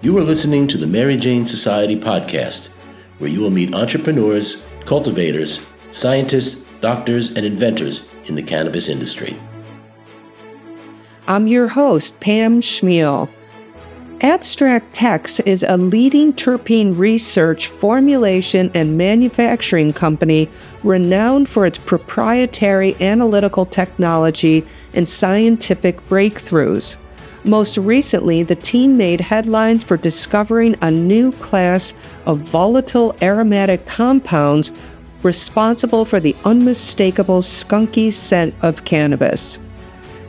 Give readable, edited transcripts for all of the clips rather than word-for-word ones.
You are listening to the Mary Jane Society podcast, where you will meet entrepreneurs, cultivators, scientists, doctors, and inventors in the cannabis industry. I'm your host, Pam Schmiel. Abstrax Tech is a leading terpene research, formulation, and manufacturing company renowned for its proprietary analytical technology and scientific breakthroughs. Most recently, the team made headlines for discovering a new class of volatile aromatic compounds responsible for the unmistakable skunky scent of cannabis.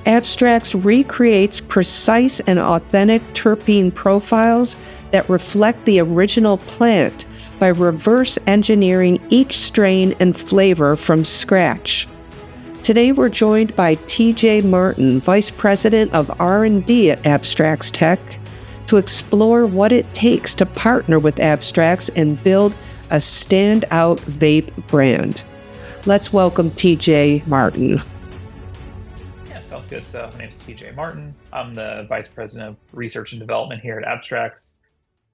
Abstrax recreates precise and authentic terpene profiles that reflect the original plant by reverse engineering each strain and flavor from scratch. Today we're joined by TJ Martin, Vice President of R&D at Abstrax Tech, to explore what it takes to partner with Abstrax and build a standout vape brand. Let's welcome TJ Martin. Yeah, sounds good. So my name is TJ Martin. I'm the Vice President of Research and Development here at Abstrax.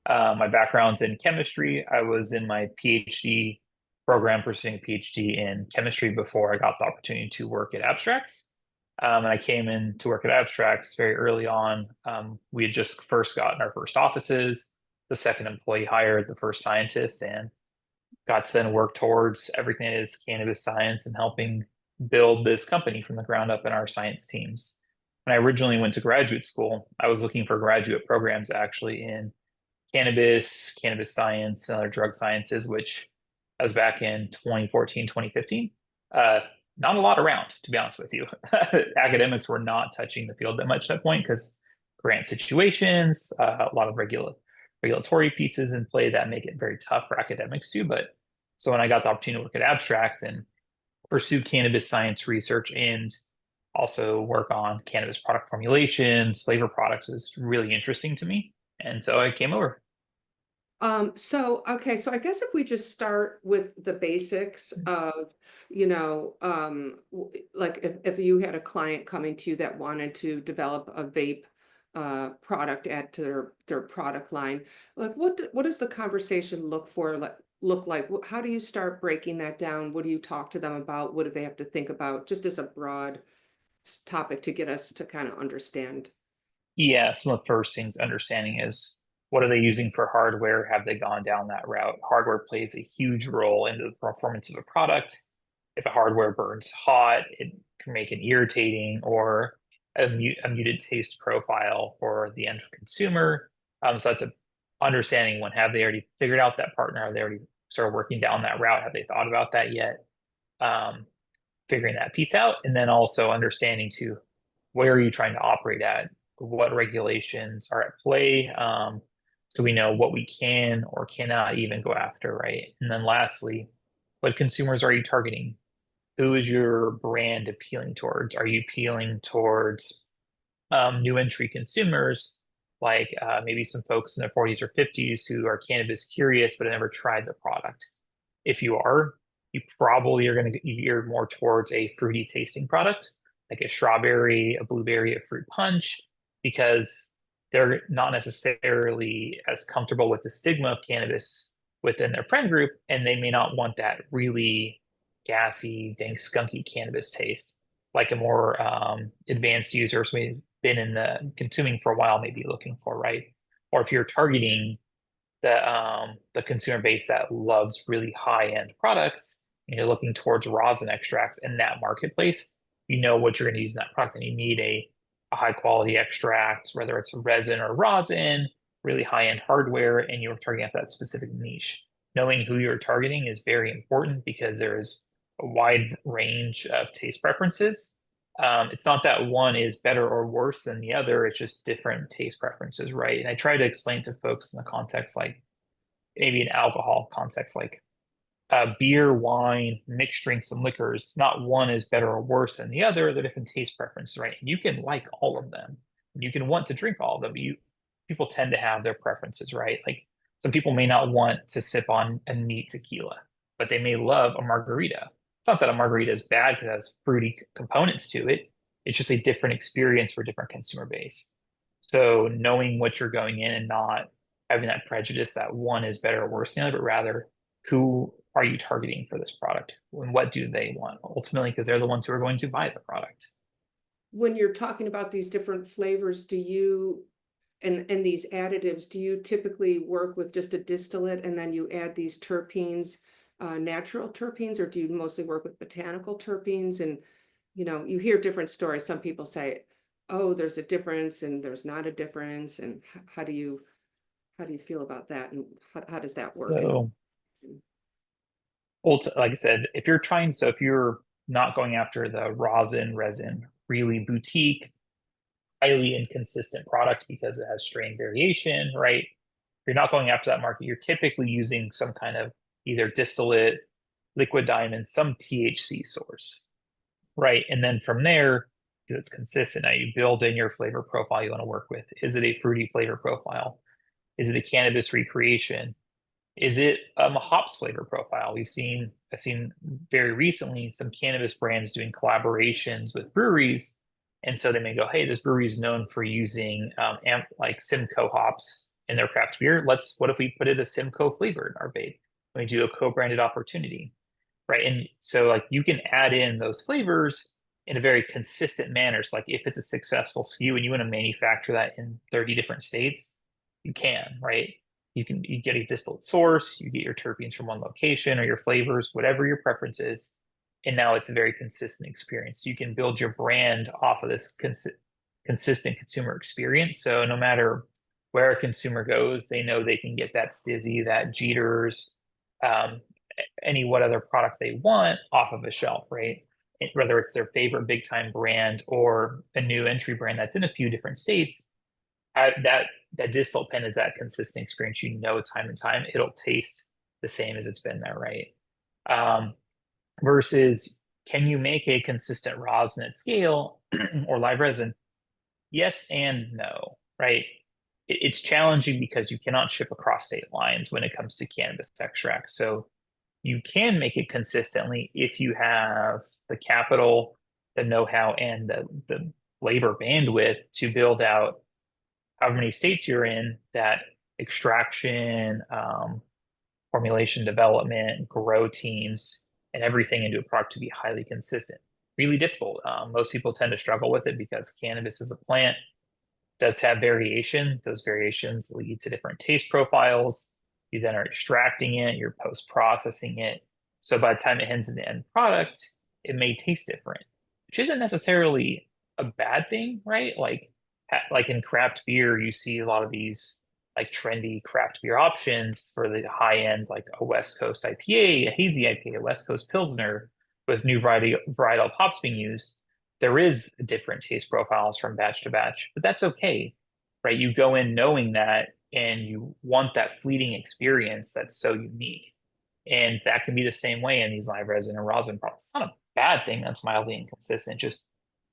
My background's in chemistry. I was in my PhD program pursuing a PhD in chemistry before I got the opportunity to work at Abstrax. And I came in to work at Abstrax very early on. We had just first gotten our first offices, the second employee hired, the first scientist, and got to then work towards everything that is cannabis science and helping build this company from the ground up in our science teams. When I originally went to graduate school, I was looking for graduate programs actually in cannabis, cannabis science, and other drug sciences, which I was back in 2014, 2015. Not a lot around, to be honest with you. Academics were not touching the field that much at that point because grant situations, a lot of regulatory pieces in play that make it very tough for academics too. But so when I got the opportunity to work at Abstrax and pursue cannabis science research and also work on cannabis product formulations, flavor products is really interesting to me. And so I came over. So I guess if we just start with the basics of, like if you had a client coming to you that wanted to develop a vape product, add to their product line, like what does the conversation look like? How do you start breaking that down? What do you talk to them about? What do they have to think about? Just as a broad topic to get us to kind of understand. Yeah, some of the first things understanding is what are they using for hardware? Have they gone down that route? Hardware plays a huge role in the performance of a product. If a hardware burns hot, it can make it irritating or a muted taste profile for the end consumer. So that's a understanding one. Have they already figured out that partner? Are they already started working down that route? Have they thought about that yet? Figuring that piece out. And then also understanding too, where are you trying to operate at? What regulations are at play? So we know what we can or cannot even go after, right? And then lastly, what consumers are you targeting? Who is your brand appealing towards? Are you appealing towards new entry consumers, like maybe some folks in their 40s or 50s who are cannabis curious but have never tried the product? If you are, you probably are going to gear more towards a fruity tasting product, like a strawberry, a blueberry, a fruit punch, because they're not necessarily as comfortable with the stigma of cannabis within their friend group, and they may not want that really gassy, dank, skunky cannabis taste, like a more advanced user who's maybe been in the consuming for a while, maybe looking for, right? Or if you're targeting the consumer base that loves really high-end products, and you're looking towards rosin extracts in that marketplace, you know what you're going to use in that product, and you need a high quality extract, whether it's resin or rosin, really high-end hardware, and you're targeting at that specific niche. Knowing who you're targeting is very important because there is a wide range of taste preferences. It's not that one is better or worse than the other, it's just different taste preferences, right? And I try to explain to folks in the context like maybe an alcohol context, like beer, wine, mixed drinks, and liquors. Not one is better or worse than the other. They're different taste preferences, right? And you can like all of them. You can want to drink all of them. People tend to have their preferences, right? Like some people may not want to sip on a neat tequila, but they may love a margarita. It's not that a margarita is bad because it has fruity components to it. It's just a different experience for a different consumer base. So knowing what you're going in and not having that prejudice that one is better or worse than the other, but rather who are you targeting for this product and what do they want ultimately, because they're the ones who are going to buy the product. When you're talking about these different flavors, do you and these additives, do you typically work with just a distillate and then you add these terpenes, natural terpenes, or do you mostly work with botanical terpenes? And you hear different stories. Some people say, oh, there's a difference and there's not a difference. And how do you feel about that? And how does that work? So like I said, if you're not going after the rosin resin, really boutique, highly inconsistent product because it has strain variation, right? If you're not going after that market, you're typically using some kind of either distillate, liquid diamond, some THC source, right? And then from there, it's consistent. Now you build in your flavor profile you want to work with. Is it a fruity flavor profile? Is it a cannabis recreation? Is it a hops flavor profile? I've seen very recently some cannabis brands doing collaborations with breweries. And so they may go, hey, this brewery is known for using like Simcoe hops in their craft beer. What if we put it a Simcoe flavor in our vape? We do a co-branded opportunity, right? And so like you can add in those flavors in a very consistent manner. So like if it's a successful SKU and you want to manufacture that in 30 different states, you can, right? You get a distillate source, you get your terpenes from one location or your flavors, whatever your preference is. And now it's a very consistent experience. You can build your brand off of this consistent consumer experience. So no matter where a consumer goes, they know they can get that Stizzy, that Jeters, what other product they want off of a shelf, right? Whether it's their favorite big time brand or a new entry brand that's in a few different states, that distillate pen is that consistent experience. Time and time it'll taste the same as it's been there, right? Versus, can you make a consistent rosin at scale or live resin? Yes and no, right? It's challenging because you cannot ship across state lines when it comes to cannabis extracts. So you can make it consistently if you have the capital, the know-how, and the labor bandwidth to build out however many states you're in, that extraction, formulation development, grow teams, and everything into a product to be highly consistent. Really difficult. Most people tend to struggle with it because cannabis as a plant does have variation. Those variations lead to different taste profiles. You then are extracting it, you're post-processing it. So by the time it ends in the end product, it may taste different, which isn't necessarily a bad thing, right? Like in craft beer, you see a lot of these like trendy craft beer options for the high end, like a West Coast IPA, a hazy IPA, a West Coast Pilsner with new varietal hops being used. There is different taste profiles from batch to batch, but that's okay, right? You go in knowing that and you want that fleeting experience that's so unique. And that can be the same way in these live resin and rosin products. It's not a bad thing that's mildly inconsistent, just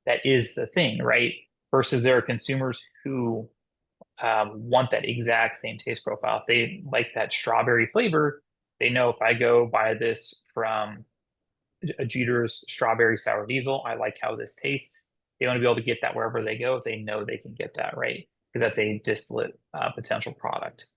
that is the thing, right? Versus there are consumers who want that exact same taste profile. If they like that strawberry flavor, they know if I go buy this from a Jeter's strawberry sour diesel, I like how this tastes. They want to be able to get that wherever they go if they know they can get that, right? Because that's a distillate potential product.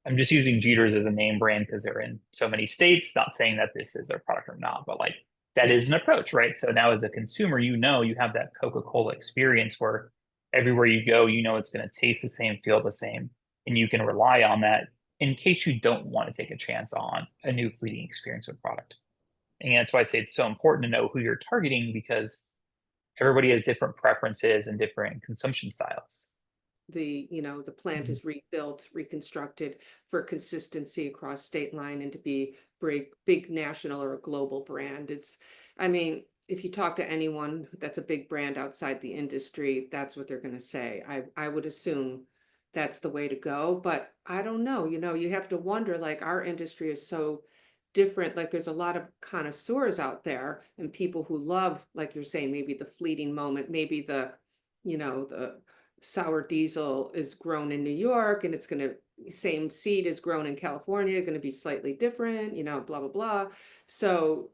I'm just using Jeter's as a name brand because they're in so many states, not saying that this is their product or not, but like that is an approach, right? So now as a consumer, you have that Coca-Cola experience where everywhere you go, it's going to taste the same, feel the same, and you can rely on that in case you don't want to take a chance on a new fleeting experience with product. And that's why I say it's so important to know who you're targeting, because everybody has different preferences and different consumption styles. The plant is rebuilt, reconstructed for consistency across state line and to be big national or a global brand. If you talk to anyone that's a big brand outside the industry, that's what they're going to say. I would assume that's the way to go, but I don't know. You have to wonder, like, our industry is so different. Like, there's a lot of connoisseurs out there and people who love, like you're saying, maybe the fleeting moment, maybe the sour diesel is grown in New York and it's going to same seed is grown in California, going to be slightly different, blah, blah, blah. So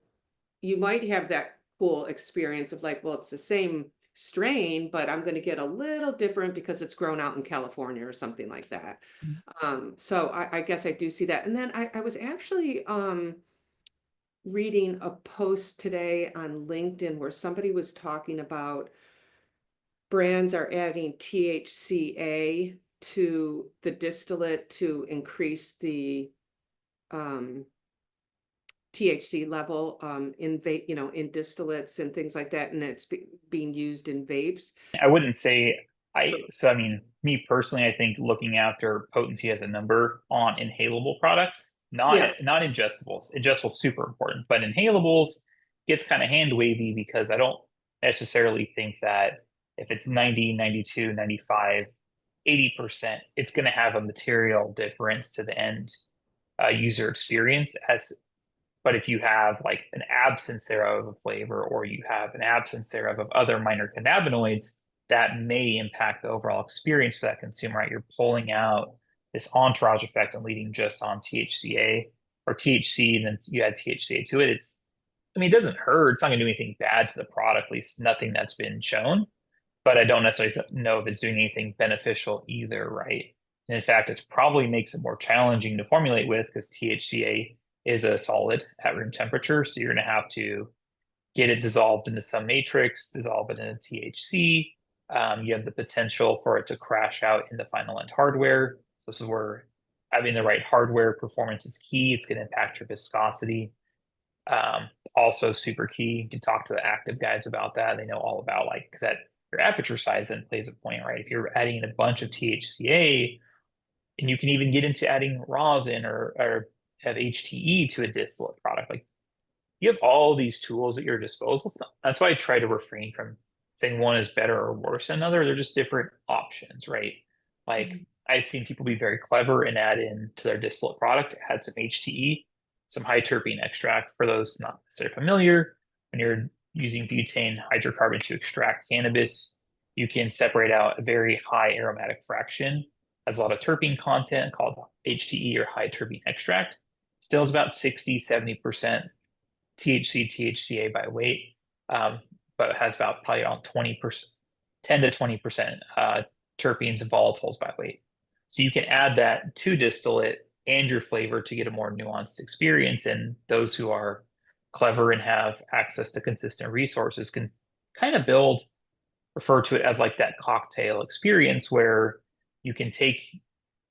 you might have that cool experience of like, well, it's the same strain, but I'm going to get a little different because it's grown out in California or something like that. So I guess I do see that. And then I was actually reading a post today on LinkedIn where somebody was talking about brands are adding THCA to the distillate to increase the THC level in vape, in distillates and things like that, and it's being used in vapes. I wouldn't say I mean, me personally, I think looking after potency as a number on inhalable products, Yeah. not ingestibles. Ingestibles super important, but inhalables gets kind of hand wavy because I don't necessarily think that if it's 90, 92, 95, 80%, it's going to have a material difference to the end user experience but if you have like an absence thereof of flavor, or you have an absence thereof of other minor cannabinoids, that may impact the overall experience for that consumer, right? You're pulling out this entourage effect and leading just on THCA or THC, and then you add THCA to it. I mean, it doesn't hurt. It's not going to do anything bad to the product, at least nothing that's been shown. But I don't necessarily know if it's doing anything beneficial either, right? And in fact, it probably makes it more challenging to formulate with because THCA is a solid at room temperature. So you're going to have to get it dissolved into some matrix, dissolve it into THC. You have the potential for it to crash out in the final end hardware. So this is where having the right hardware performance is key. It's going to impact your viscosity. Also super key. You can talk to the active guys about that. They know all about because that your aperture size then plays a point, right? If you're adding in a bunch of THCA, and you can even get into adding rosin or have HTE to a distillate product. Like you have all these tools at your disposal. That's why I try to refrain from saying one is better or worse than another. They're just different options, right? Like I've seen people be very clever and add in to their distillate product, add some HTE, some high terpene extract. For those not necessarily familiar, when you're using butane hydrocarbon to extract cannabis, you can separate out a very high aromatic fraction, has a lot of terpene content called HTE or high terpene extract. Still is about 60, 70% THC, THCA by weight, but has about probably around 20%, 10 to 20% terpenes and volatiles by weight. So you can add that to distillate and your flavor to get a more nuanced experience. And those who are clever and have access to consistent resources can kind of refer to it as like that cocktail experience where you can take,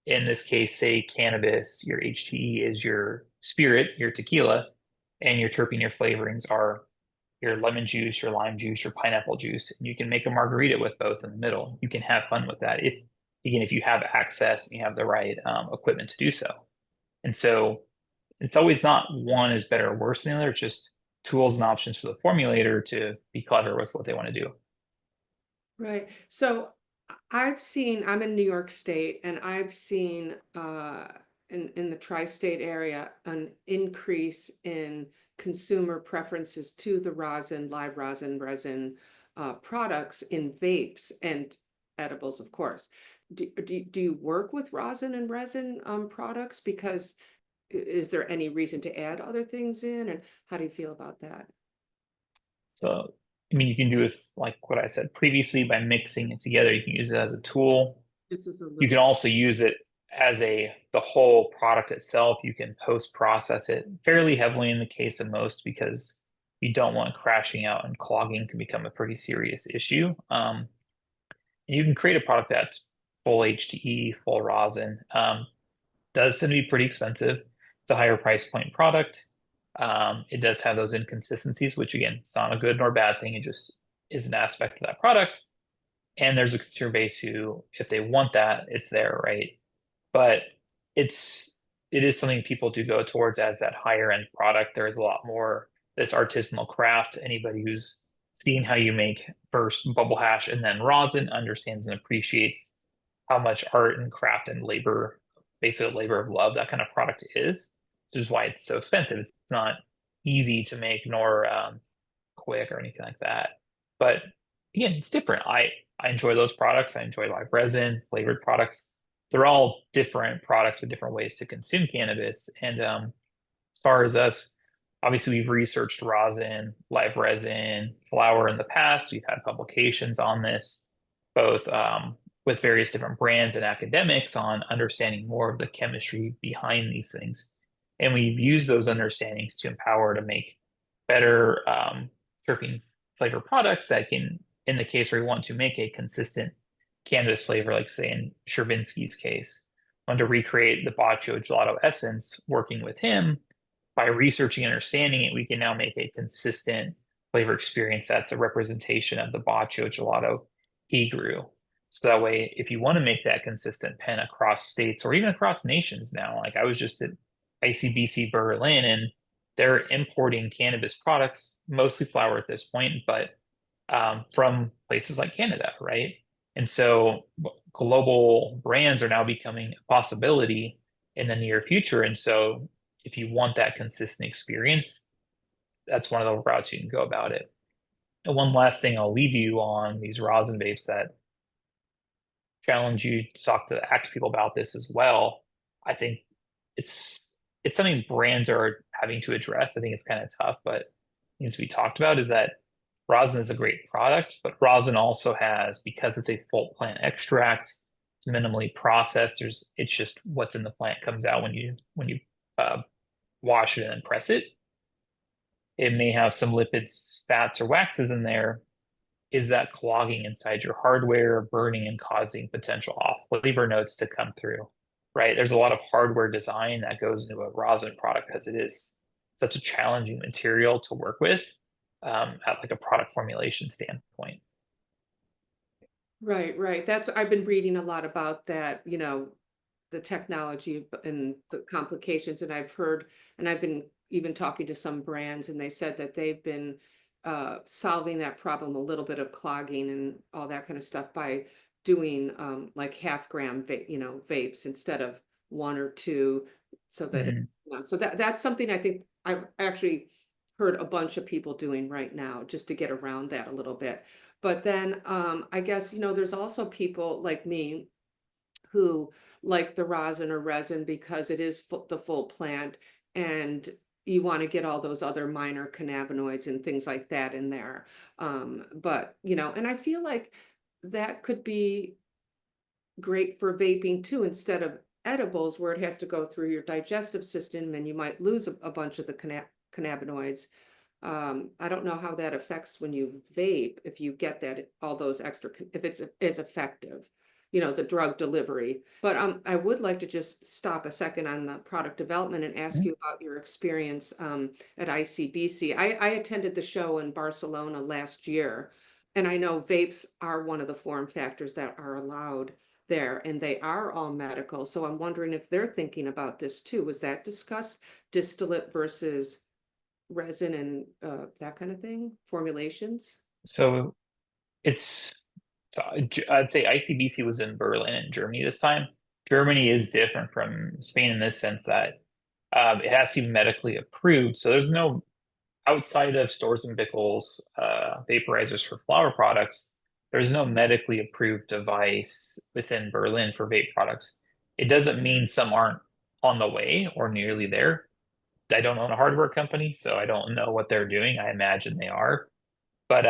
in this case, say cannabis, your HTE is your spirit, your tequila, and your terpene, your flavorings are your lemon juice, your lime juice, your pineapple juice. And you can make a margarita with both in the middle. You can have fun with that if you have access and you have the right equipment to do so. And so it's always not one is better or worse than the other. It's just tools and options for the formulator to be clever with what they want to do. Right. So I'm in New York State, and I've seen in the tri-state area an increase in consumer preferences to the live resin products in vapes and edibles, of course. Do you work with rosin and resin products? Because is there any reason to add other things in, and how do you feel about that? So, I mean, you can do it like what I said previously by mixing it together. You can use it as a tool. This is a You can also use it as the whole product itself. You can post process it fairly heavily in the case of most because you don't want crashing out, and clogging can become a pretty serious issue. You can create a product that's full HTE, full rosin. Does tend to be pretty expensive. It's a higher price point product. It does have those inconsistencies, which again, it's not a good nor bad thing. It just is an aspect of that product. And there's a consumer base who, if they want that, it's there, right? But it is something people do go towards as that higher end product. There's a lot more this artisanal craft. Anybody who's seen how you make first bubble hash and then rosin understands and appreciates how much art and craft and labor, basically labor of love, that kind of product is, which is why it's so expensive. It's not easy to make nor quick or anything like that. But again, it's different. I enjoy those products. I enjoy live resin, flavored products. They're all different products with different ways to consume cannabis. And as far as us, Obviously, we've researched rosin, live resin, flower in the past. We've had publications on this, both with various different brands and academics on understanding more of the chemistry behind these things. And we've used those understandings to empower to make better terpene flavor products that can, in the case where we want to make a consistent cannabis flavor, like say in Shervinsky's case, want to recreate the Baccio Gelato essence, working with him by researching and understanding it, we can now make a consistent flavor experience that's a representation of the Baccio Gelato he grew. So that way, if you want to make that consistent pen across states or even across nations now, like I was just at ICBC Berlin and they're importing cannabis products, mostly flower at this point, but from places like Canada, right? And so global brands are now becoming a possibility in the near future. And so if you want that consistent experience, that's one of the routes you can go about it. And one last thing I'll leave you on these rosin vapes that challenge you to talk to active people about this as well. I think it's something brands are having to address. I think it's kind of tough, but needs to be talked about is that rosin is a great product, but rosin also has, because it's a full plant extract, it's minimally processed. It's just what's in the plant comes out when you uh, wash it and then press it. It may have some lipids, fats, or waxes in there. Is that clogging inside your hardware, burning and causing potential off flavor notes to come through? Right? There's a lot of hardware design that goes into a rosin product because it is such a challenging material to work with at like a product formulation standpoint. Right, right. That's I've been reading a lot about that, the technology and the complications, and I've been even talking to some brands, and they said that they've been solving that problem, a little bit of clogging and all that kind of stuff, by doing like half-gram vapes instead of one or two, so that Mhm. so that's something I think I've actually heard a bunch of people doing right now, just to get around that a little bit. But then I guess, there's also people like me who like the rosin or resin because it is the full plant, and you want to get all those other minor cannabinoids and things like that in there. But, and I feel like that could be great for vaping too, instead of edibles where it has to go through your digestive system and you might lose a bunch of the cannabinoids. I don't know how that affects when you vape, if you get that, all those extra, if it's as effective, the drug delivery. But I would like to just stop a second on the product development and ask you about your experience at ICBC. I attended the show in Barcelona last year, and I know vapes are one of the form factors that are allowed there, and they are all medical. So I'm wondering if they're thinking about this too. Was that discussed, distillate versus resin and that kind of thing, formulations? So it's, I'd say ICBC was in Berlin in Germany this time. Germany is different from Spain in this sense that it has to be medically approved. So there's no, outside of Storz and Bickel's vaporizers for flower products, there's no medically approved device within Berlin for vape products. It doesn't mean some aren't on the way or nearly there. I don't own a hardware company, so I don't know what they're doing. I imagine they are, but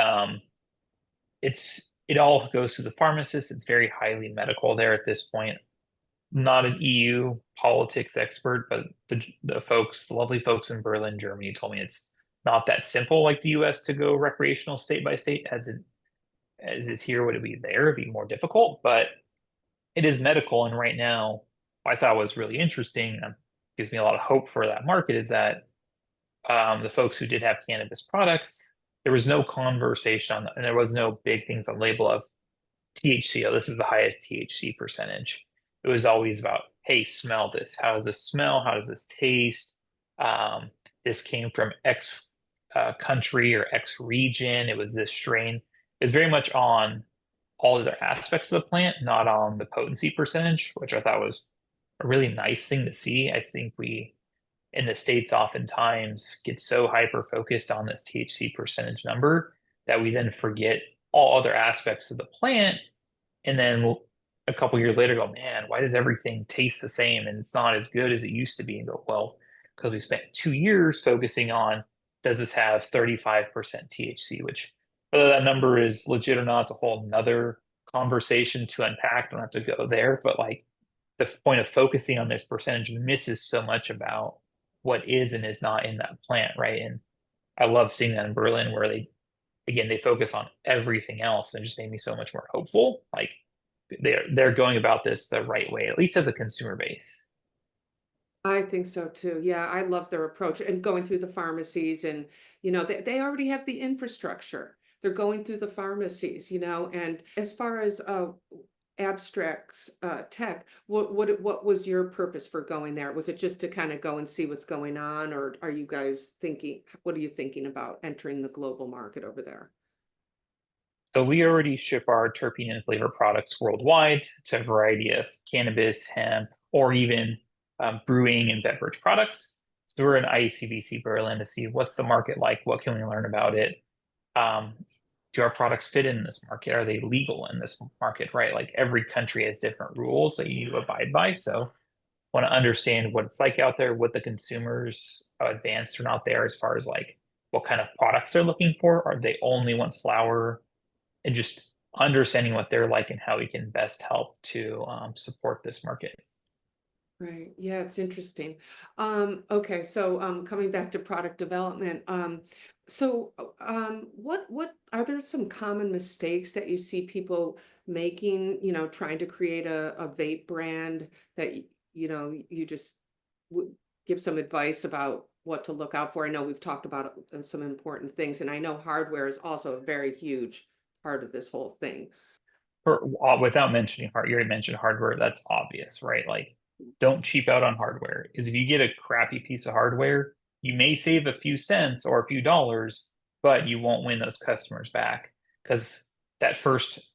it all goes to the pharmacist. It's very highly medical there at this point. Not an EU politics expert, but the lovely folks in Berlin, Germany, told me it's not that simple like the US to go recreational state by state as is here. Would it be there? It'd be more difficult, but it is medical. And right now, what I thought was really interesting, gives me a lot of hope for that market, is that the folks who did have cannabis products, there was no conversation on, and there was no big things on label of THC. Oh, this is the highest THC percentage. It was always about, hey, smell this. How does this smell? How does this taste? This came from X country or X region. It was this strain. It was very much on all other aspects of the plant, not on the potency percentage, which I thought was a really nice thing to see. I think we in the States oftentimes get so hyper focused on this THC percentage number that we then forget all other aspects of the plant. And then a couple years later go, man, why does everything taste the same and it's not as good as it used to be? And go, well, because we spent 2 years focusing on, does this have 35% THC, which whether that number is legit or not, it's a whole nother conversation to unpack. Don't have to go there, but like the point of focusing on this percentage misses so much about what is and is not in that plant, right? And I love seeing that in Berlin where they focus on everything else and it just made me so much more hopeful. Like they're going about this the right way, at least as a consumer base. I think so too. Yeah, I love their approach and going through the pharmacies and, they already have the infrastructure. They're going through the pharmacies, and as far as Abstrax Tech, what was your purpose for going there? Was it just to kind of go and see what's going on, or are you guys thinking, what are you thinking about entering the global market over there? So we already ship our terpene and flavor products worldwide to a variety of cannabis, hemp, or even brewing and beverage products. So we're in IECVC Berlin to see what's the market like, what can we learn about it. Um, do our products fit in this market? Are they legal in this market, right? Like every country has different rules that you need to abide by. So want to understand what it's like out there, what the consumers advanced or not there as far as like what kind of products they're looking for. Are they only want flower? And just understanding what they're like and how we can best help to support this market. Right. Yeah, it's interesting. Okay, so coming back to product development, what are there some common mistakes that you see people making, trying to create a vape brand that you just would give some advice about what to look out for? I know we've talked about some important things, and I know hardware is also a very huge part of this whole thing. Without mentioning you already mentioned hardware, that's obvious, right? Like, don't cheap out on hardware. Because if you get a crappy piece of hardware, you may save a few cents or a few dollars, but you won't win those customers back because that first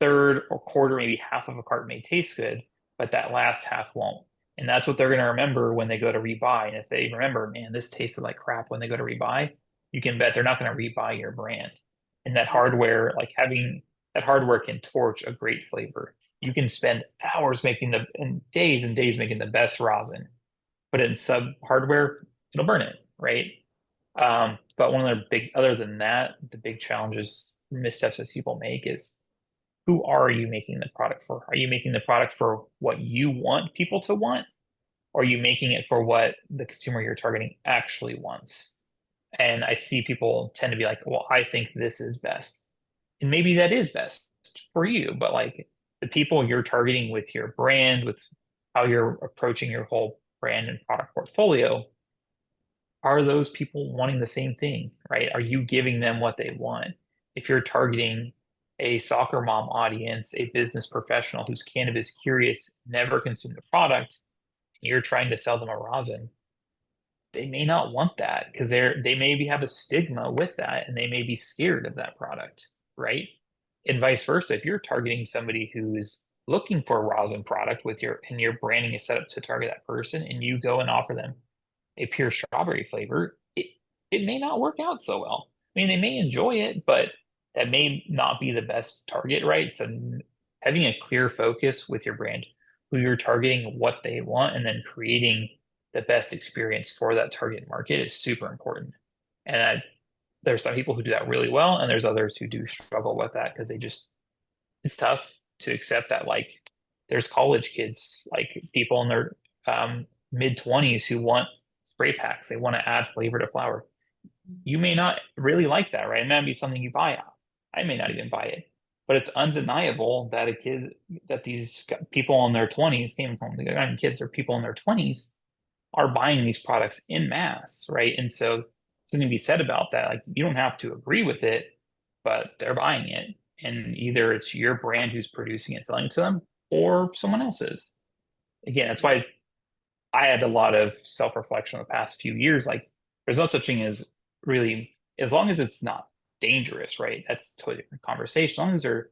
third or quarter, maybe half of a cart may taste good, but that last half won't. And that's what they're going to remember when they go to rebuy. And if they remember, man, this tasted like crap when they go to rebuy, you can bet they're not going to rebuy your brand. And that hardware, like having that hardware can torch a great flavor. You can spend hours making and days making the best rosin. Put it in sub hardware, it'll burn it, right? But one of the other than that, the big challenges, missteps that people make is who are you making the product for? Are you making the product for what you want people to want? Or are you making it for what the consumer you're targeting actually wants? And I see people tend to be like, well, I think this is best. And maybe that is best for you, but like the people you're targeting with your brand, with how you're approaching your whole brand and product portfolio, are those people wanting the same thing, right? Are you giving them what they want? If you're targeting a soccer mom audience, a business professional who's cannabis curious, never consumed the product, and you're trying to sell them a rosin, they may not want that because they maybe have a stigma with that and they may be scared of that product, right? And vice versa. If you're targeting somebody who's looking for a rosin product and your branding is set up to target that person and you go and offer them a pure strawberry flavor, it may not work out so well. I mean, they may enjoy it, but that may not be the best target, right? So having a clear focus with your brand, who you're targeting, what they want, and then creating the best experience for that target market is super important. And there's some people who do that really well, and there's others who do struggle with that because it's tough to accept that. Like, there's college kids, like people in their mid 20s who want spray packs. They want to add flavor to flower. You may not really like that, right? It might be something you buy. I may not even buy it, but it's undeniable that these people in their 20s, kids or people in their 20s are buying these products in mass, right? And so something to be said about that. Like, you don't have to agree with it, but they're buying it. And either it's your brand who's producing it, selling it to them, or someone else's. Again, that's why I had a lot of self-reflection the past few years. Like, there's no such thing as really, as long as it's not dangerous, right? That's a totally different conversation. As long as they're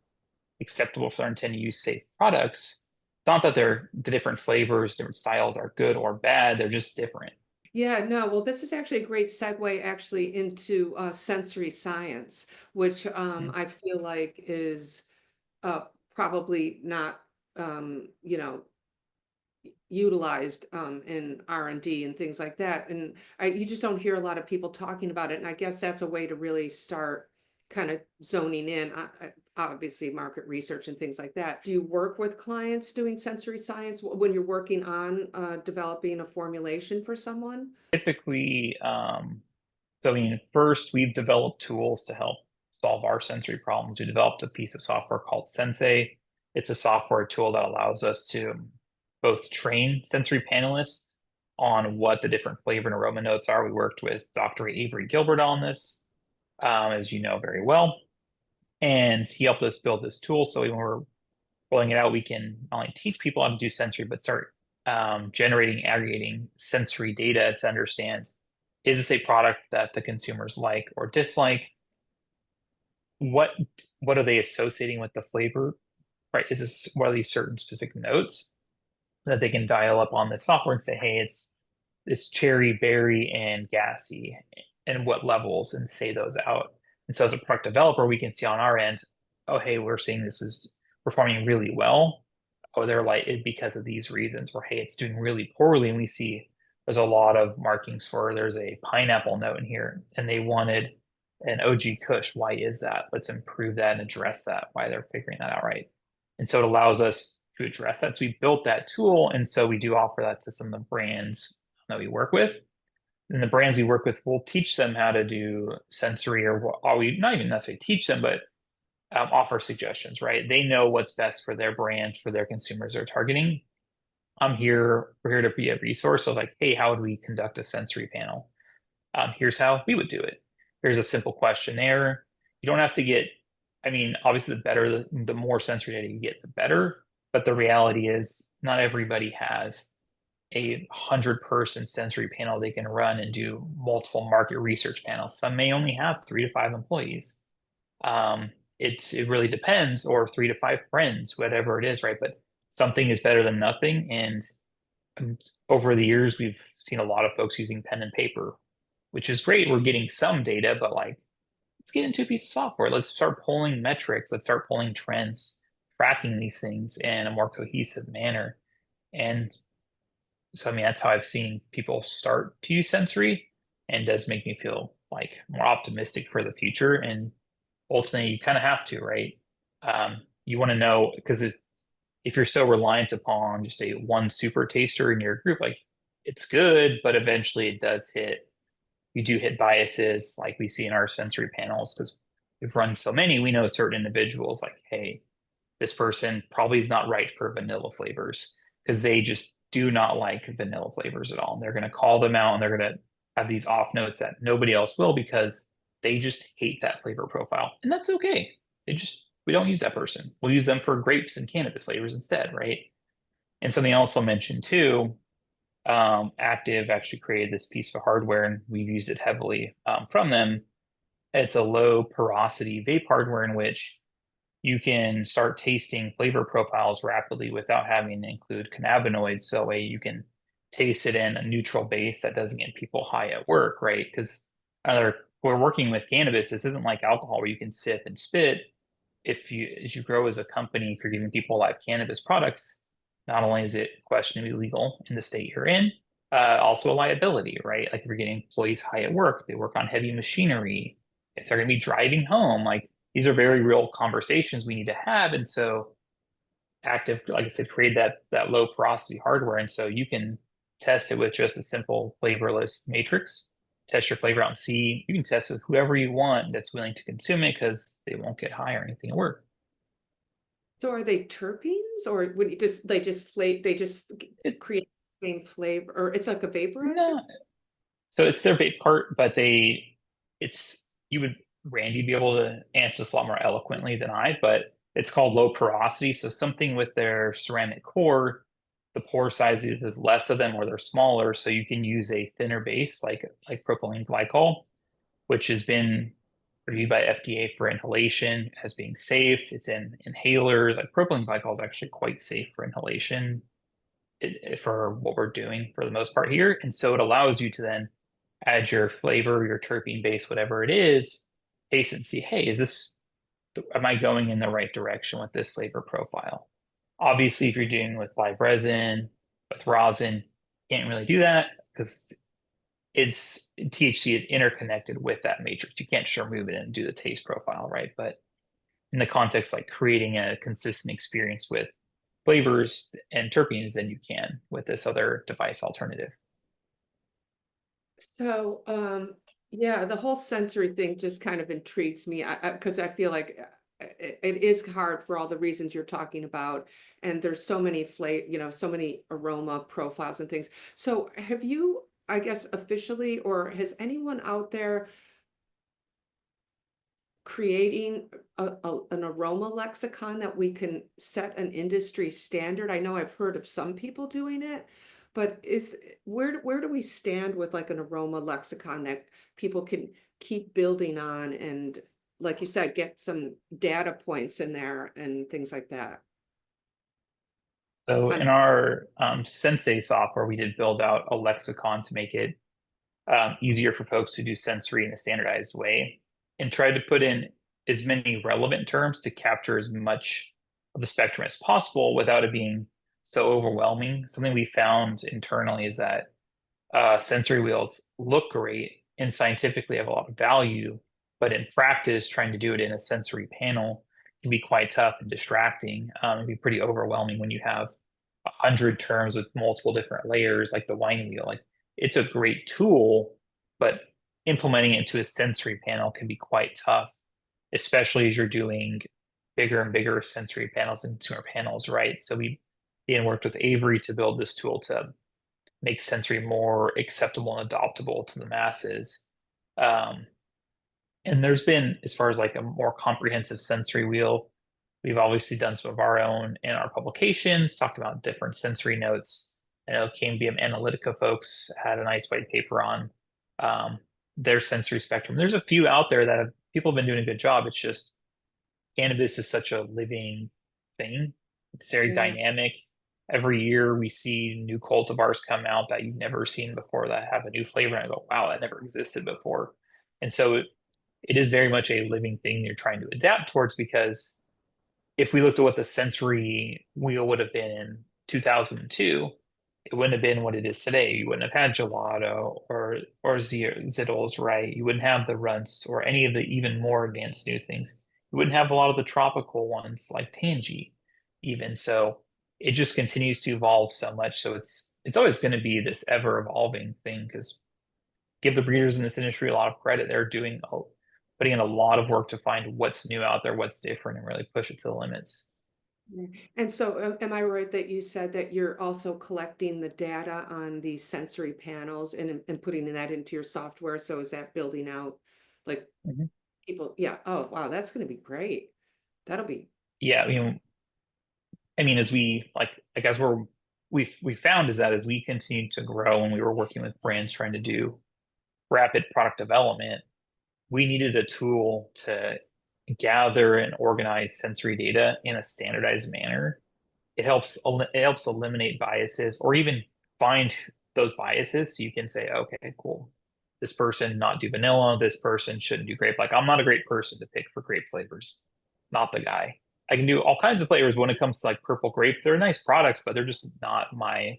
acceptable for their intended use, safe products, it's not that the different flavors, different styles are good or bad. They're just different. Yeah, no, well, this is actually a great segue actually into sensory science, which I feel like is probably not, utilized in R&D and things like that. And you just don't hear a lot of people talking about it. And I guess that's a way to really start kind of zoning in, obviously market research and things like that. Do you work with clients doing sensory science when you're working on developing a formulation for someone? Typically, so I mean, first we've developed tools to help solve our sensory problems. We developed a piece of software called Sensei. It's a software tool that allows us to both train sensory panelists on what the different flavor and aroma notes are. We worked with Dr. Avery Gilbert on this, as you know very well, and he helped us build this tool. So when we're rolling it out, we can not only teach people how to do sensory, but start generating, aggregating sensory data to understand, is this a product that the consumers like or dislike? What are they associating with the flavor, right? What are these certain specific notes that they can dial up on the software and say, hey, it's cherry, berry, and gassy, and what levels, and say those out. And so as a product developer, we can see on our end, oh, hey, we're seeing this is performing really well. Oh, they're like it because of these reasons, or hey, it's doing really poorly. And we see there's a lot of markings for there's a pineapple note in here, and they wanted an OG Kush. Why is that? Let's improve that and address that. Why they're figuring that out, right? And so it allows us to address that. So we built that tool, and so we do offer that to some of the brands that we work with. And the brands we work with, we'll teach them how to do sensory, or we not even necessarily teach them, but offer suggestions, right? They know what's best for their brand, for their consumers they're targeting. We're here to be a resource of like, hey, how would we conduct a sensory panel? Here's how we would do it. Here's a simple questionnaire. You don't have to get, I mean, obviously the more sensory data you get, the better. But the reality is not everybody has a 100-person sensory panel they can run and do multiple market research panels. Some may only have 3 to 5 employees. It really depends, or 3 to 5 friends, whatever it is, right? But something is better than nothing. And over the years, we've seen a lot of folks using pen and paper, which is great. We're getting some data, but like, let's get into a piece of software. Let's start pulling metrics. Let's start pulling trends, tracking these things in a more cohesive manner. And so, I mean, that's how I've seen people start to use sensory, and does make me feel like more optimistic for the future. And ultimately, you kind of have to, right? You want to know, because if you're so reliant upon just a one super taster in your group, like it's good, but eventually you do hit biases like we see in our sensory panels, because we've run so many, we know certain individuals like, hey, this person probably is not right for vanilla flavors, because they just do not like vanilla flavors at all. And they're going to call them out, and they're going to have these off notes that nobody else will, because they just hate that flavor profile. And that's okay. We don't use that person. We'll use them for grapes and cannabis flavors instead, right? And something I also mentioned too, Active actually created this piece of hardware, and we've used it heavily from them. It's a low porosity vape hardware in which you can start tasting flavor profiles rapidly without having to include cannabinoids. So way you can taste it in a neutral base that doesn't get people high at work, right? Because we're working with cannabis. This isn't like alcohol where you can sip and spit. As you grow as a company, if you're giving people live cannabis products, not only is it questionably legal in the state you're in, also a liability, right? Like if you're getting employees high at work, they work on heavy machinery, if they're going to be driving home, like these are very real conversations we need to have. And so Active, like I said, create that low porosity hardware. And so you can test it with just a simple flavorless matrix, test your flavor out and see. You can test it with whoever you want that's willing to consume it, because they won't get high or anything at work. So are they terpenes, or would they just create the same flavor, or it's like a vaporizer? No. So it's their vape part, but Randy, be able to answer this a lot more eloquently than I, but it's called low porosity. So something with their ceramic core, the pore size is less of them, or they're smaller. So you can use a thinner base like propylene glycol, which has been reviewed by FDA for inhalation as being safe. It's in inhalers. Like propylene glycol is actually quite safe for inhalation for what we're doing for the most part here. And so it allows you to then add your flavor, your terpene base, whatever it is, taste it and see, hey, am I going in the right direction with this flavor profile? Obviously, if you're dealing with live resin, With rosin, can't really do that because it's THC is interconnected with that matrix. You can't just remove it and do the taste profile, right? But in the context like creating a consistent experience with flavors and terpenes than you can with this other device alternative. So, yeah, the whole sensory thing just kind of intrigues me because I feel like it is hard for all the reasons you're talking about, and there's so many so many aroma profiles and things. So, have you, I guess, officially, or has anyone out there creating an aroma lexicon that we can set an industry standard? I know I've heard of some people doing it, but where do we stand with like an aroma lexicon that people can keep building on and, like you said, get some data points in there and things like that? So Um, in our Sensei software, we did build out a lexicon to make it easier for folks to do sensory in a standardized way and tried to put in as many relevant terms to capture as much of the spectrum as possible without it being so overwhelming. Something we found internally is that sensory wheels look great and scientifically have a lot of value, but in practice, trying to do it in a sensory panel can be quite tough and distracting. It'd be pretty overwhelming when you have 100 terms with multiple different layers, like the wine wheel. Like it's a great tool, but implementing it into a sensory panel can be quite tough, especially as you're doing bigger and bigger sensory panels and consumer panels, right? So we worked with Avery to build this tool to make sensory more acceptable and adoptable to the masses. Um, and there's been, as far as like a more comprehensive sensory wheel, we've obviously done some of our own in our publications, talked about different sensory notes. I know Cambia Analytica folks had a nice white paper on um, their sensory spectrum. There's a few out there that people have been doing a good job. It's just cannabis is such a living thing. It's very yeah. dynamic. Every year we see new cultivars come out that you've never seen before that have a new flavor. And I go, wow, that never existed before. And so it is very much a living thing you're trying to adapt towards because if we looked at what the sensory wheel would have been in 2002, it wouldn't have been what it is today. You wouldn't have had gelato or zittles, right? You wouldn't have the runts or any of the even more advanced new things. You wouldn't have a lot of the tropical ones like Tangy, even. So it just continues to evolve so much. So it's always going to be this ever evolving thing because give the breeders in this industry a lot of credit. They're putting in a lot of work to find what's new out there, what's different, and really push it to the limits. Yeah. And so, am I right that you said that you're also collecting the data on these sensory panels and putting that into your software? So is that building out like Mhm. people? Yeah. Oh, wow. That's going to be great. That'll be. Yeah, as we like as we found is that as we continued to grow and we were working with brands trying to do rapid product development, we needed a tool to gather and organize sensory data in a standardized manner. It helps eliminate biases or even find those biases so you can say, okay, cool. This person not do vanilla, this person shouldn't do grape. Like I'm not a great person to pick for grape flavors. Not the guy. I can do all kinds of flavors when it comes to like purple grape. They're nice products, but they're just not my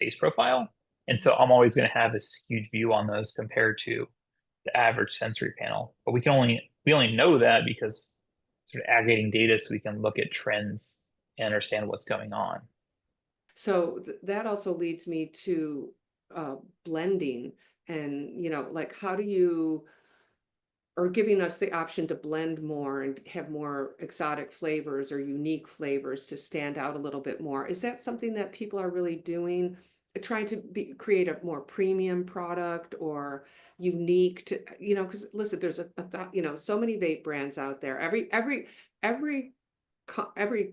taste profile. And so I'm always going to have a skewed view on those compared to the average sensory panel. But we only know that because sort of aggregating data so we can look at trends and understand what's going on. So that also leads me to uh, blending and, like how do you, or giving us the option to blend more and have more exotic flavors or unique flavors to stand out a little bit more. Is that something that people are really doing, trying to create a more premium product or unique to, because listen, there's a thought, so many vape brands out there. Every every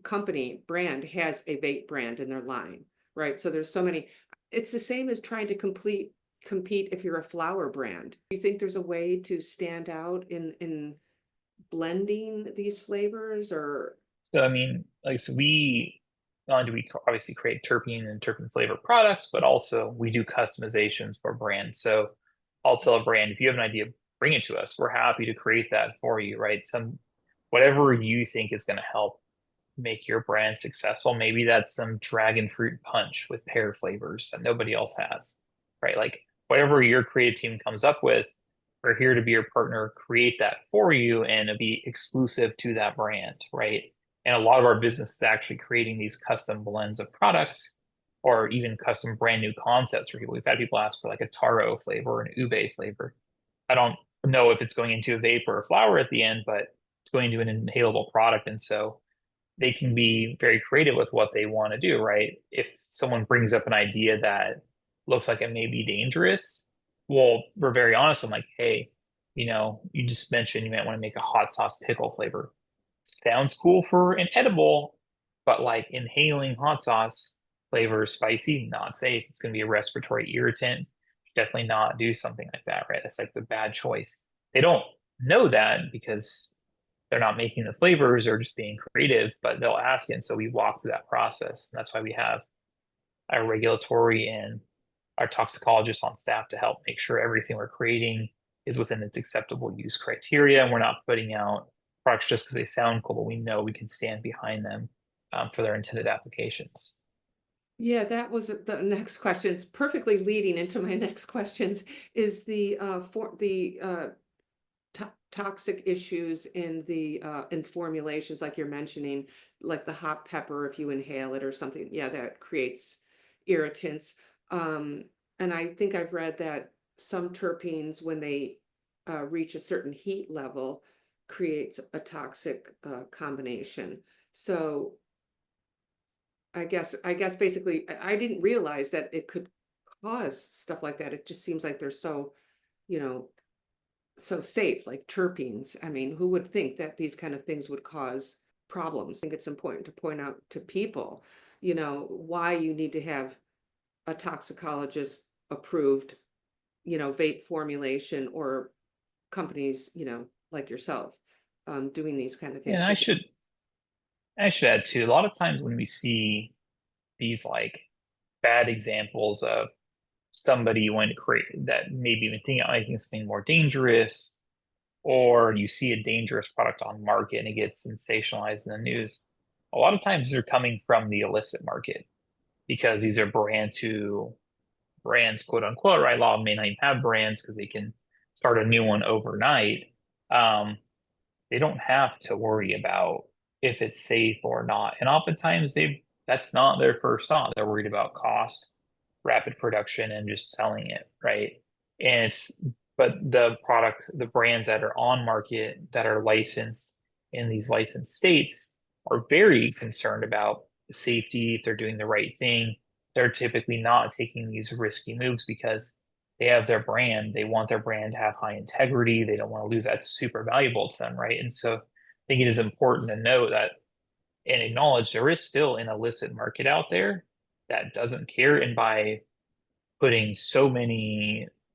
company brand has a vape brand in their line, right? So there's so many. It's the same as trying to compete if you're a flower brand. Do you think there's a way to stand out in blending these flavors or? So so we not only do we obviously create terpene and terpene flavored products, but also we do customizations for brands. So I'll tell a brand if you have an idea, bring it to us. We're happy to create that for you, right? Whatever you think is going to help make your brand successful. Maybe that's some dragon fruit punch with pear flavors that nobody else has, right? Like whatever your creative team comes up with, we're here to be your partner, create that for you and be exclusive to that brand, right? And a lot of our business is actually creating these custom blends of products or even custom brand new concepts for people. We've had people ask for like a taro flavor or an ube flavor. I don't know if it's going into a vape or a flower at the end, but it's going to an inhalable product. And so they can be very creative with what they want to do, right? If someone brings up an idea that looks like it may be dangerous, well, we're very honest. I'm like, hey, you just mentioned you might want to make a hot sauce pickle flavor. Sounds cool for an edible, but like inhaling hot sauce flavor is spicy, not safe. It's going to be a respiratory irritant. Definitely not do something like that, right? That's like the bad choice. They don't know that because they're not making the flavors or just being creative, but they'll ask it. And so we walk through that process. And that's why we have our regulatory and our toxicologists on staff to help make sure everything we're creating is within its acceptable use criteria. And we're not putting out products just because they sound cool, but we know we can stand behind them for their intended applications. Yeah, that was the next question. It's perfectly leading into my next questions. Is the toxic issues in formulations, like you're mentioning, like the hot pepper, if you inhale it or something, yeah, that creates irritants. And I think I've read that some terpenes, when they reach a certain heat level, creates a toxic combination. So I guess basically, I didn't realize that it could cause stuff like that. It just seems like they're so, you know, so safe, like terpenes. I mean, who would think that these kind of things would cause problems? I think it's important to point out to people, why you need to have a toxicologist approved, vape formulation, or companies, like yourself, doing these kind of And things. I should add too, a lot of times when we see these like bad examples of somebody wanting to create that maybe even think making something more dangerous, or you see a dangerous product on market and it gets sensationalized in the news, a lot of times they're coming from the illicit market because these are brands, quote unquote, right? A lot of them may not even have brands because they can start a new one overnight. Um, they don't have to worry about if it's safe or not. And oftentimes that's not their first thought. They're worried about cost, rapid production, and just selling it, right? And but the brands that are on market that are licensed in these licensed states are very concerned about the safety, if they're doing the right thing. They're typically not taking these risky moves because they have their brand. They want their brand to have high integrity. They don't want to lose. That's super valuable to them, right? And so I think it is important to know that and acknowledge there is still an illicit market out there that doesn't care. And by putting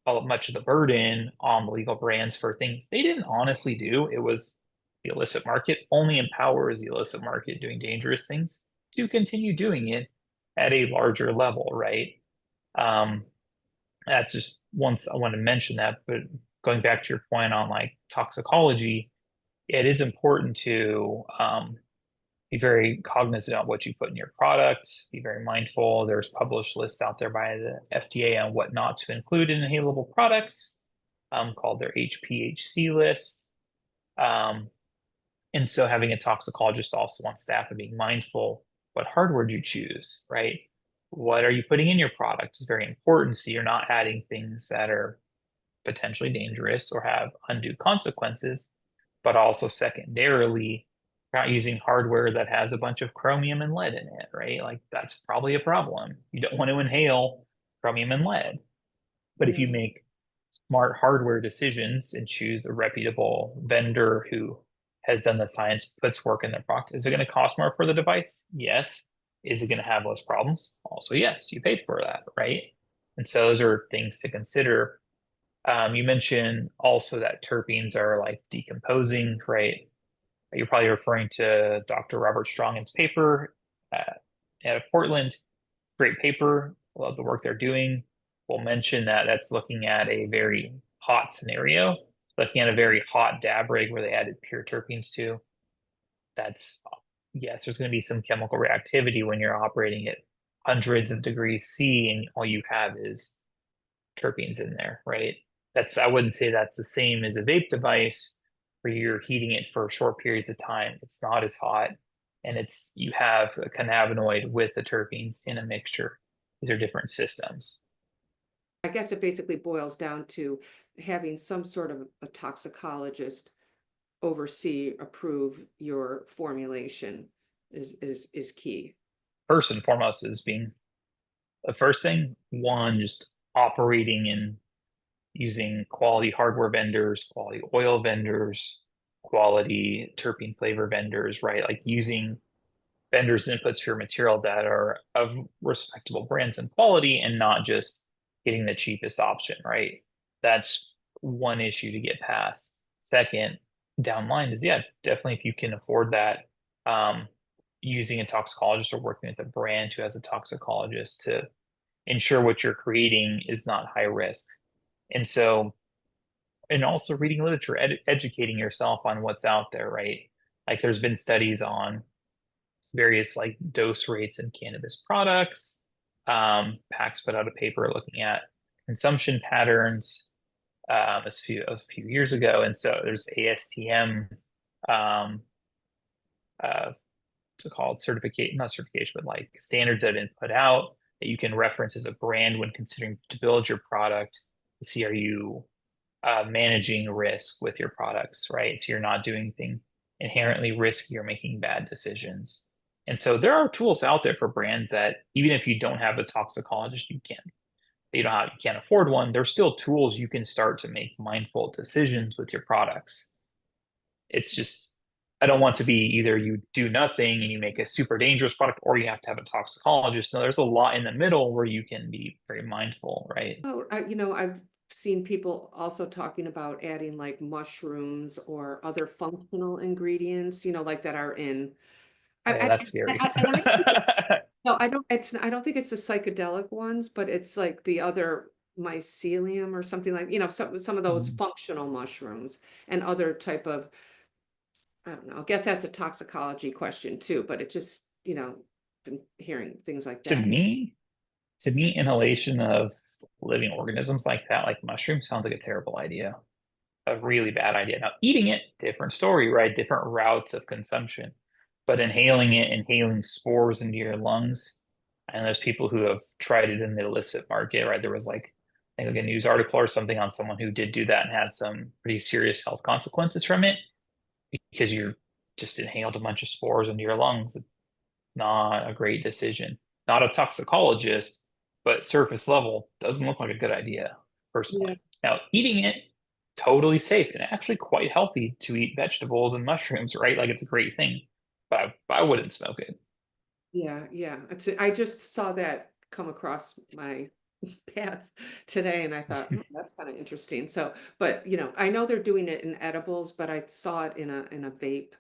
much of the burden on the legal brands for things they didn't honestly do, it was the illicit market only empowers the illicit market doing dangerous things to continue doing it at a larger level, right? Um, that's just once I want to mention that, but going back to your point on like toxicology, it is important to be very cognizant of what you put in your product, be very mindful. There's published lists out there by the FDA on what not to include in inhalable products, called their HPHC list. And so having a toxicologist also on staff and being mindful what hardware you choose, right? What are you putting in your product is very important. So you're not adding things that are potentially dangerous or have undue consequences, but also secondarily, you're not using hardware that has a bunch of chromium and lead in it, right? Like that's probably a problem. You don't want to inhale chromium and lead. But if you make smart hardware decisions and choose a reputable vendor who has done the science, puts work in their product, is it going to cost more for the device? Yes. Is it going to have less problems? Also, yes. You paid for that, right? And so those are things to consider. You mentioned also that terpenes are like decomposing, right? You're probably referring to Dr. Robert Strongin's paper out of Portland. Great paper. Love the work they're doing. We'll mention that that's looking at a very hot scenario, looking at a very hot dab rig where they added pure terpenes to. That's yes, there's going to be some chemical reactivity when you're operating at hundreds of degrees C and all you have is terpenes in there, right? I wouldn't say that's the same as a vape device where you're heating it for short periods of time. It's not as hot, and you have a cannabinoid with the terpenes in a mixture. These are different systems. I guess it basically boils down to having some sort of a toxicologist oversee, approve your formulation is key. First and foremost is being the first thing, one, just operating and using quality hardware vendors, quality oil vendors, quality terpene flavor vendors, right? Like using vendors' inputs for your material that are of respectable brands and quality and not just getting the cheapest option, right? That's one issue to get past. Second, downline is, yeah, definitely if you can afford that, using a toxicologist or working with a brand who has a toxicologist to ensure what you're creating is not high risk. And so, and also reading literature, educating yourself on what's out there, right? Like there's been studies on various like dose rates in cannabis products. PAX put out a paper looking at consumption patterns a few years ago, and so there's ASTM, what's it called, not certification, but like standards that have been put out that you can reference as a brand when considering to build your product to see are you managing risk with your products, right? So you're not doing anything inherently risky or making bad decisions. And so there are tools out there for brands that even if you don't have a toxicologist, you can't afford one, there's still tools you can start to make mindful decisions with your products. It's just, I don't want to be either you do nothing and you make a super dangerous product or you have to have a toxicologist. No, there's a lot in the middle where you can be very mindful, right? Oh, I've seen people also talking about adding like mushrooms or other functional ingredients, like that are in. Yeah, that's scary. No, I don't. I don't think it's the psychedelic ones, but it's like the other mycelium or something like, some of those functional mushrooms and other type of, I don't know. I guess that's a toxicology question too, but it just, been hearing things like to that. me, to me, inhalation of living organisms like that, like mushrooms, sounds like a terrible idea. A really bad idea. Now, eating it, different story, right? Different routes of consumption. But inhaling spores into your lungs, and there's people who have tried it in the illicit market, right? There was like, I think like a news article or something on someone who did do that and had some pretty serious health consequences from it because you just inhaled a bunch of spores into your lungs. Not a great decision. Not a toxicologist, but surface level doesn't look like a good idea, Yeah. personally. Now, eating it, totally safe and actually quite healthy to eat vegetables and mushrooms, right? Like it's a great thing, but I wouldn't smoke it. Yeah, yeah. I just saw that come across my path today and I thought, that's kind of interesting. So, but I know they're doing it in edibles, but I saw it in a vape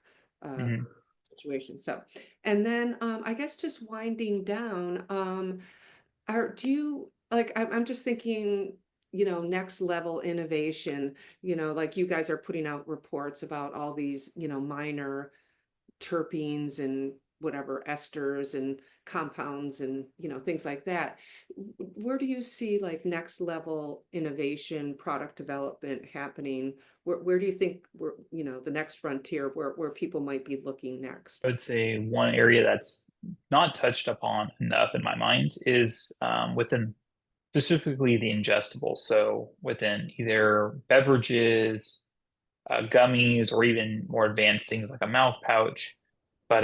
uh Mhm. situation. So, and then I guess just winding down, do you like I'm just thinking, next level innovation, like you guys are putting out reports about all these, minor terpenes and whatever esters and compounds and things like that. Where do you see like next level innovation, product development happening? Where do you think we're, the next frontier, where people might be looking next? I would say one area that's not touched upon enough in my mind is within specifically the ingestibles. So within either beverages, gummies, or even more advanced things like a mouth pouch. But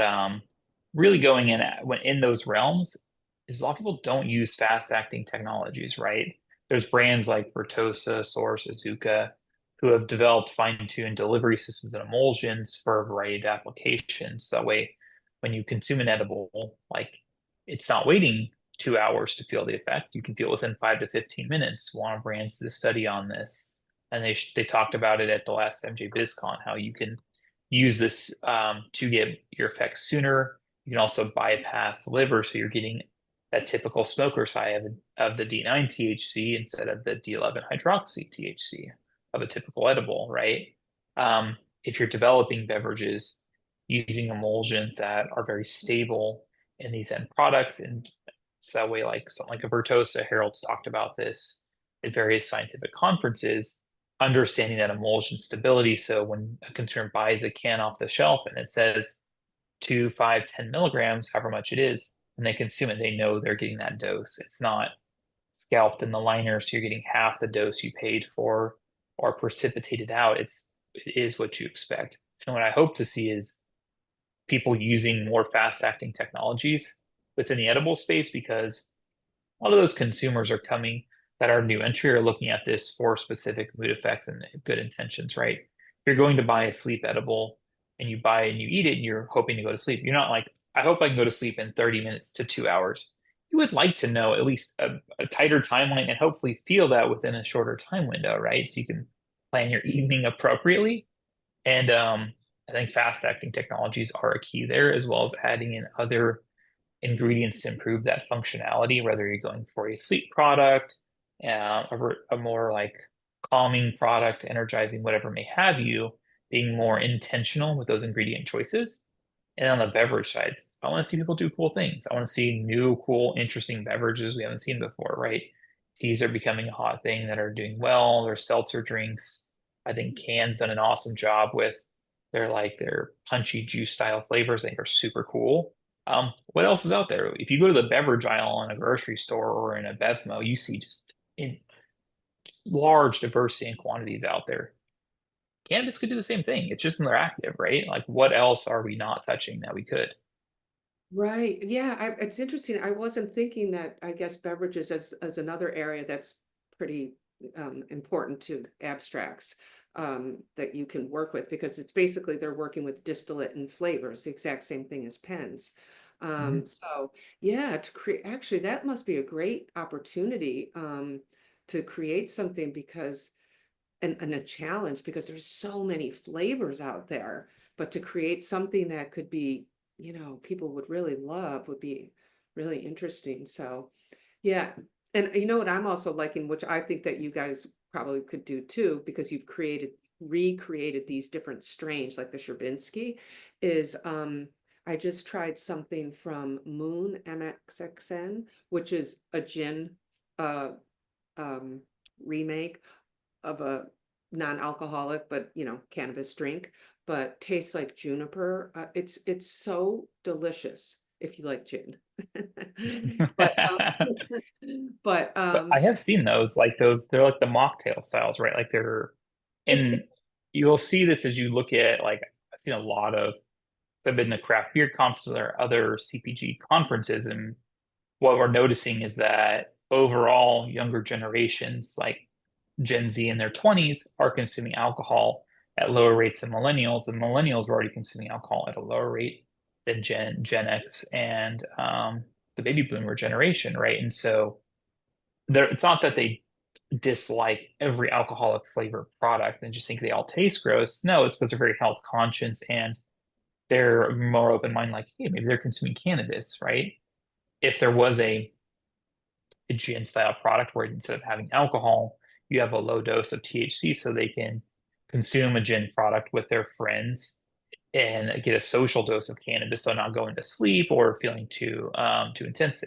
really going when in those realms is a lot of people don't use fast acting technologies, right? There's brands like Vertosa, Source, Azuka, who have developed fine-tuned delivery systems and emulsions for a variety of applications. That way, when you consume an edible, like it's not waiting 2 hours to feel the effect. You can feel it within 5 to 15 minutes. One of brands did a study on this, and they talked about it at the last MJ BizCon, how you can use this to get your effects sooner. You can also bypass the liver, so you're getting that typical smoker's high of the D9 THC instead of the D11 hydroxy THC of a typical edible, right? If you're developing beverages, using emulsions that are very stable in these end products. And so that way, like something like a Vertosa, Harold's talked about this at various scientific conferences, understanding that emulsion stability. So when a consumer buys a can off the shelf and it says 2, 5, 10 milligrams, however much it is, and they consume it, they know they're getting that dose. It's not scalped in the liner, so you're getting half the dose you paid for or precipitated out. It is what you expect. And what I hope to see is people using more fast-acting technologies within the edible space, because a lot of those consumers are coming that are new entry are looking at this for specific mood effects and good intentions, right? If you're going to buy a sleep edible and you buy it and you eat it and you're hoping to go to sleep, you're not like, I hope I can go to sleep in 30 minutes to 2 hours. You would like to know at least a tighter timeline and hopefully feel that within a shorter time window, right? So you can plan your evening appropriately. And I think fast-acting technologies are a key there, as well as adding in other ingredients to improve that functionality, whether you're going for a sleep product, a more like calming product, energizing, whatever may have you, being more intentional with those ingredient choices. And on the beverage side, I want to see people do cool things. I want to see new, cool, interesting beverages we haven't seen before, right? Teas are becoming a hot thing that are doing well. There's seltzer drinks. I think Can's done an awesome job with their punchy juice style flavors. I think are super cool. What else is out there? If you go to the beverage aisle in a grocery store or in a BevMo, you see just in large diversity and quantities out there. Cannabis could do the same thing. It's just interactive, right? Like, what else are we not touching that we could? Right. Yeah, it's interesting. I wasn't thinking that, I guess, beverages as another area that's pretty important to abstracts that you can work with, because it's basically they're working with distillate and flavors, the exact same thing as pens. So yeah, to create, actually, that must be a great opportunity to create something, because and a challenge, because there's so many flavors out there, but to create something that could be, people would really love would be really interesting. So yeah. And you know what I'm also liking, which I think that you guys probably could do too, because you've recreated these different strains like the Sherbinski, is I just tried something from Moon MXXN, which is a gin remake of a non-alcoholic, but cannabis drink, but tastes like juniper. It's so delicious if you like gin. But but But I have seen those, like those, they're like the mocktail styles, right? Like and it you'll see this as you look at, like, I've seen a lot of, I've been to craft beer conferences or other CPG conferences, and what we're noticing is that overall younger generations, like Gen Z in their 20s, are consuming alcohol at lower rates than millennials, and millennials are already consuming alcohol at a lower rate than Gen X and the baby boomer generation, right? And so it's not that they dislike every alcoholic flavor product and just think they all taste gross. No, it's because they're very health conscious and they're more open minded, like, hey, maybe they're consuming cannabis, right? If there was a gin style product where instead of having alcohol, you have a low dose of THC, so they can consume a gin product with their friends and get a social dose of cannabis, so not going to sleep or feeling too intense.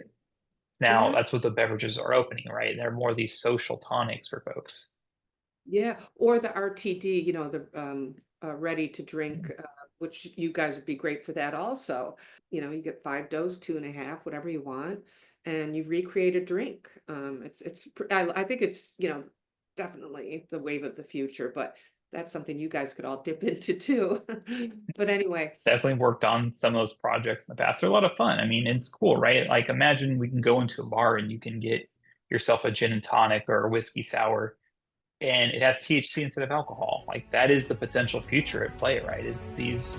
Now yeah. that's what the beverages are opening, right? They're more these social tonics for folks. Yeah, or the RTD, the ready to drink, which you guys would be great for that also. You get 5 dose, 2.5, whatever you want, and you recreate a drink. I think it's, definitely the wave of the future, but that's something you guys could all dip into too. But anyway, Definitely worked on some of those projects in the past. They're a lot of fun. I mean, it's cool, right? Like, imagine we can go into a bar and you can get yourself a gin and tonic or a whiskey sour, and it has THC instead of alcohol. Like, that is the potential future at play, right? As these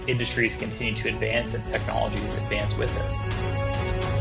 industries continue to advance and technologies advance with it.